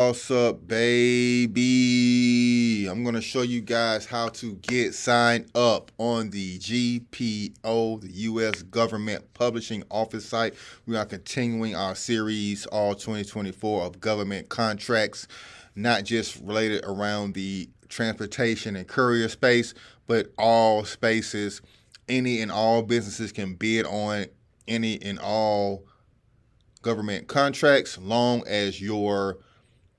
Boss Up, baby. I'm going to show you guys how to get signed up on the GPO, the U.S. Government Publishing Office site. We are continuing our series, all 2024, of government contracts, not just related around the transportation and courier space, but all spaces. Any and all businesses can bid on any and all government contracts, long as your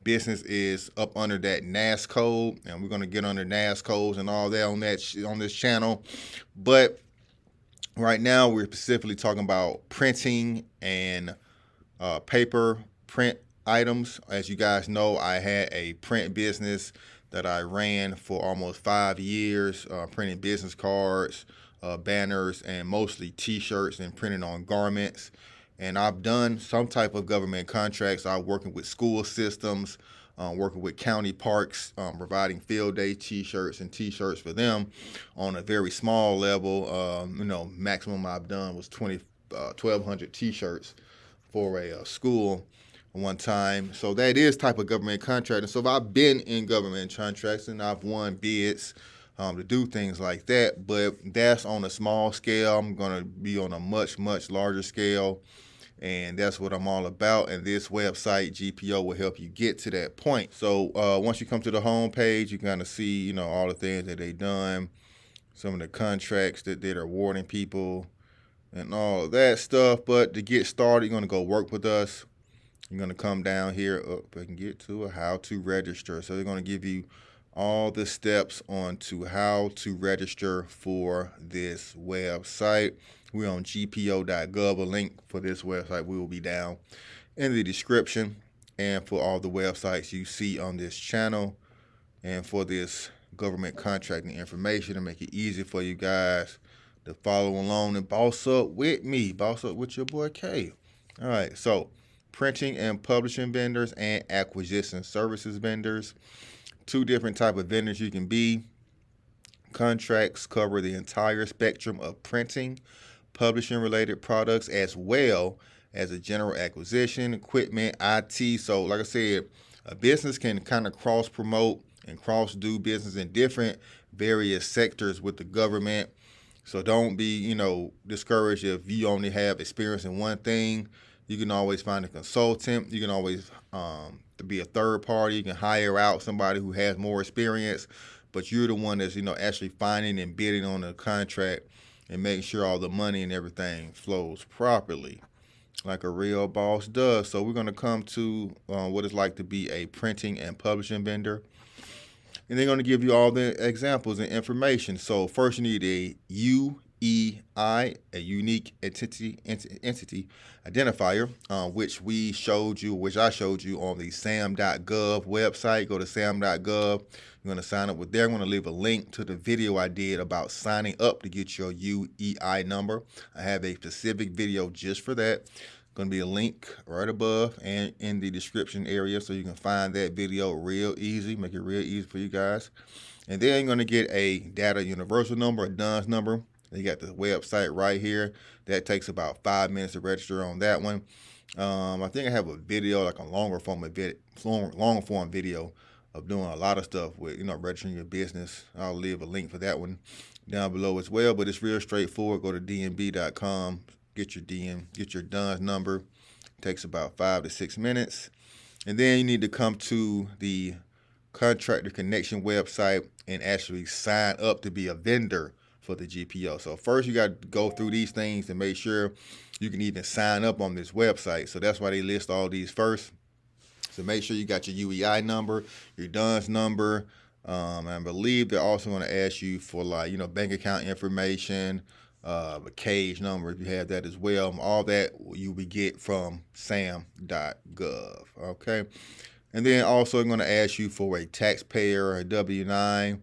business is up under that NAS code, and we're going to get under NAS codes and all that on this channel. But right now, we're specifically talking about printing and paper print items. As you guys know, I had a print business that I ran for almost 5 years, printing business cards, banners, and mostly T-shirts and printing on garments. And I've done some type of government contracts. I'm working with school systems, working with county parks, providing field day T-shirts and T-shirts for them on a very small level. Maximum I've done was 1,200 T-shirts for a school one time. So that is type of government contract. And so I've been in government contracts and I've won bids to do things like that. But that's on a small scale. I'm going to be on a much, much larger scale. And that's what I'm all about. And this website, GPO, will help you get to that point. So once you come to the home page, you kind of see, all the things that they've done, some of the contracts that they're awarding people and all of that stuff. But to get started, you're going to go work with us. You're going to come down here, I can get to a how to register. So they're going to give you all the steps on to how to register for this website. We're on gpo.gov. A link for this website will be down in the description, and for all the websites you see on this channel, and for this government contracting information to make it easy for you guys to follow along and boss up with me. Boss up with your boy K. All right, so printing and publishing vendors and acquisition services vendors. Two different type of vendors you can be. Contracts cover the entire spectrum of printing, publishing related products, as well as a general acquisition, equipment, IT. So like I said, a business can kind of cross promote and cross do business in different various sectors with the government. So don't be, discouraged if you only have experience in one thing. You can always find a consultant. You can always to be a third party. You can hire out somebody who has more experience, but you're the one that's, actually finding and bidding on the contract and making sure all the money and everything flows properly like a real boss does. So we're going to come to what it's like to be a printing and publishing vendor. And they're going to give you all the examples and information. So first you need a UEI, a unique entity identifier, which I showed you on the sam.gov website. Go to sam.gov. You're going to sign up with there. I'm going to leave a link to the video I did about signing up to get your UEI number. I have a specific video just for that. Going to be a link right above and in the description area, so you can find that video real easy, make it real easy for you guys. And then you're going to get a data universal number, a DUNS number. You got the website right here. That takes about 5 minutes to register on that one. I think I have a video, like a long form video of doing a lot of stuff with, registering your business. I'll leave a link for that one down below as well, but it's real straightforward. Go to dnb.com. Get your DUNS number. It takes about 5 to 6 minutes. And then you need to come to the Contractor Connection website and actually sign up to be a vendor for the GPO. So first you got to go through these things to make sure you can even sign up on this website. So that's why they list all these first. So make sure you got your UEI number, your DUNS number. And I believe they're also going to ask you for bank account information, a cage number if you have that as well. All that you will get from sam.gov. Okay. And then also I'm going to ask you for a taxpayer, a W-9.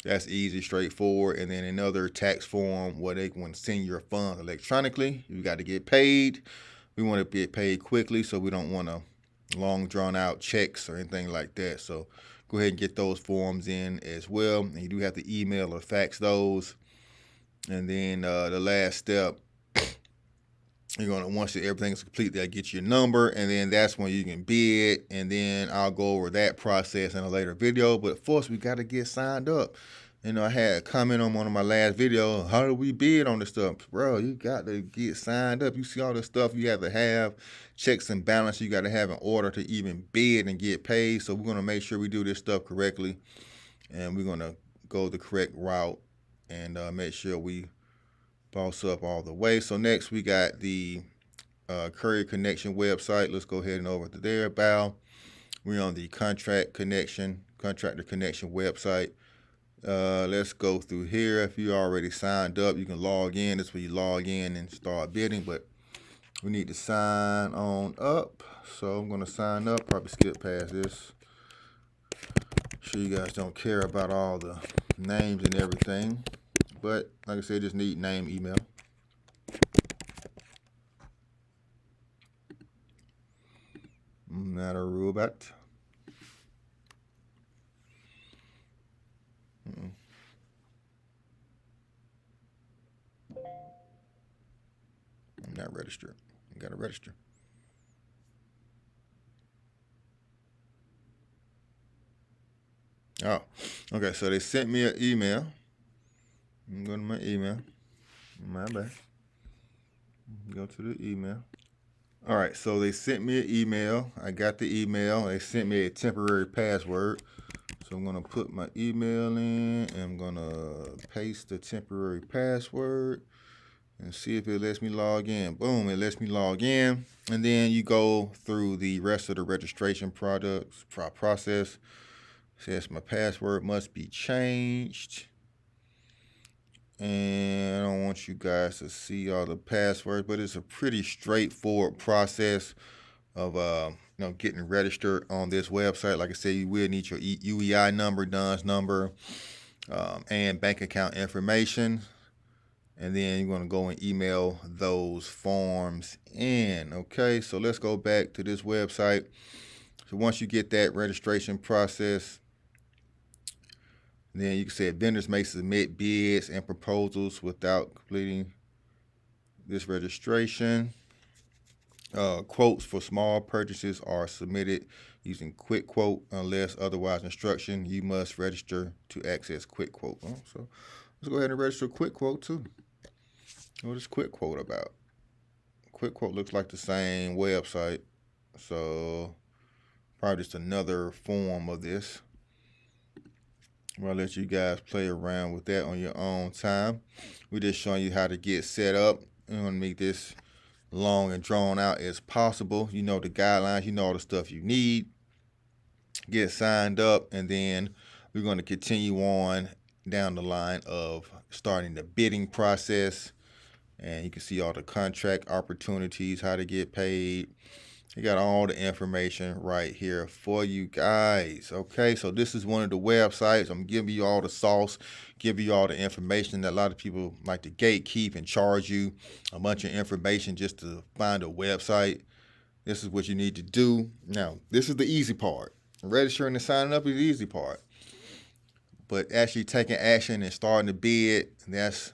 That's easy, straightforward. And then another tax form where they can send your funds electronically. You got to get paid. We want to get paid quickly, so we don't want to long drawn out checks or anything like that. So go ahead and get those forms in as well. And you do have to email or fax those. And then the last step You're gonna, once everything is complete, they'll get your number, and then that's when you can bid. And then I'll go over that process in a later video. But first, we gotta get signed up. I had a comment on one of my last videos. How do we bid on this stuff, bro? You got to get signed up. You see all this stuff you have to have, checks and balance you got to have in order to even bid and get paid. So we're gonna make sure we do this stuff correctly, and we're gonna go the correct route and make sure we boss up all the way. So next we got the Courier Connection website. Let's go ahead and over to there. We're on the contractor connection website. Let's go through here. If you already signed up, you can log in. That's where you log in and start bidding, but we need to sign on up. So I'm going to sign up, probably skip past this. Sure you guys don't care about all the names and everything, but like I said, just need name, email. Not a robot. I'm not registered. You gotta register. Oh, okay. So they sent me an email. I'm going to my email. My bad. Go to the email. All right. So they sent me an email. I got the email. They sent me a temporary password. So I'm going to put my email in, and I'm going to paste the temporary password and see if it lets me log in. Boom, it lets me log in. And then you go through the rest of the registration process. It says my password must be changed. And I don't want you guys to see all the passwords, but it's a pretty straightforward process of getting registered on this website. Like I said, you will need your UEI number, DUNS number, and bank account information. And then you're going to go and email those forms in. Okay, so let's go back to this website. So once you get that registration process, then you can say vendors may submit bids and proposals without completing this registration. Quotes for small purchases are submitted using Quick Quote unless otherwise instruction. You must register to access Quick Quote. Oh, so let's go ahead and register Quick Quote too. What is Quick Quote about? Quick Quote looks like the same website, so probably just another form of this. I'll let you guys play around with that on your own time. We're just showing you how to get set up. We want to make this long and drawn out as possible. You know the guidelines, you know all the stuff you need. Get signed up, and then we're going to continue on down the line of starting the bidding process. And you can see all the contract opportunities, how to get paid. You got all the information right here for you guys. Okay, so this is one of the websites. I'm giving you all the sauce, give you all the information that a lot of people like to gatekeep and charge you a bunch of information just to find a website. This is what you need to do. Now, this is the easy part. Registering and signing up is the easy part. But actually taking action and starting to bid, that's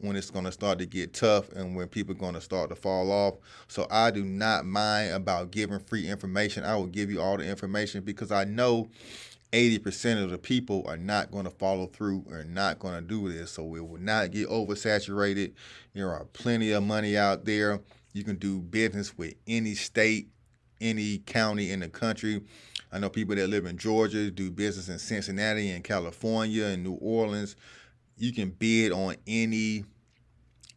when it's going to start to get tough and when people are going to start to fall off. So I do not mind about giving free information. I will give you all the information because I know 80% of the people are not going to follow through or not going to do this. So it will not get oversaturated. There are plenty of money out there. You can do business with any state, any county in the country. I know people that live in Georgia do business in Cincinnati and California and New Orleans. You can bid on any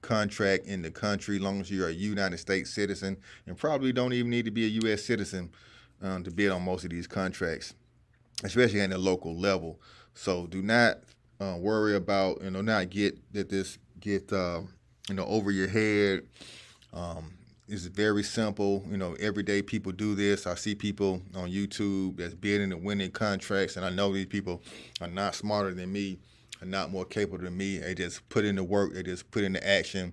contract in the country as long as you're a United States citizen, and probably don't even need to be a U.S. citizen to bid on most of these contracts, especially at the local level. So do not worry about, not get over your head. It's very simple. Everyday people do this. I see people on YouTube that's bidding and winning contracts, and I know these people are not smarter than me, are not more capable than me. They just put in the work. They just put in the action.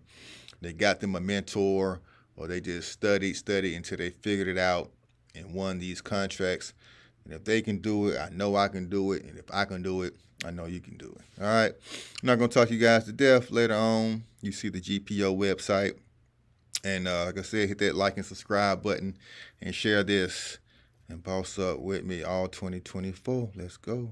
They got them a mentor, or they just studied until they figured it out and won these contracts. And if they can do it, I know I can do it. And if I can do it, I know you can do it. All right. I'm not going to talk you guys to death. Later on, you see the GPO website. And like I said, hit that like and subscribe button and share this and boss up with me all 2024. Let's go.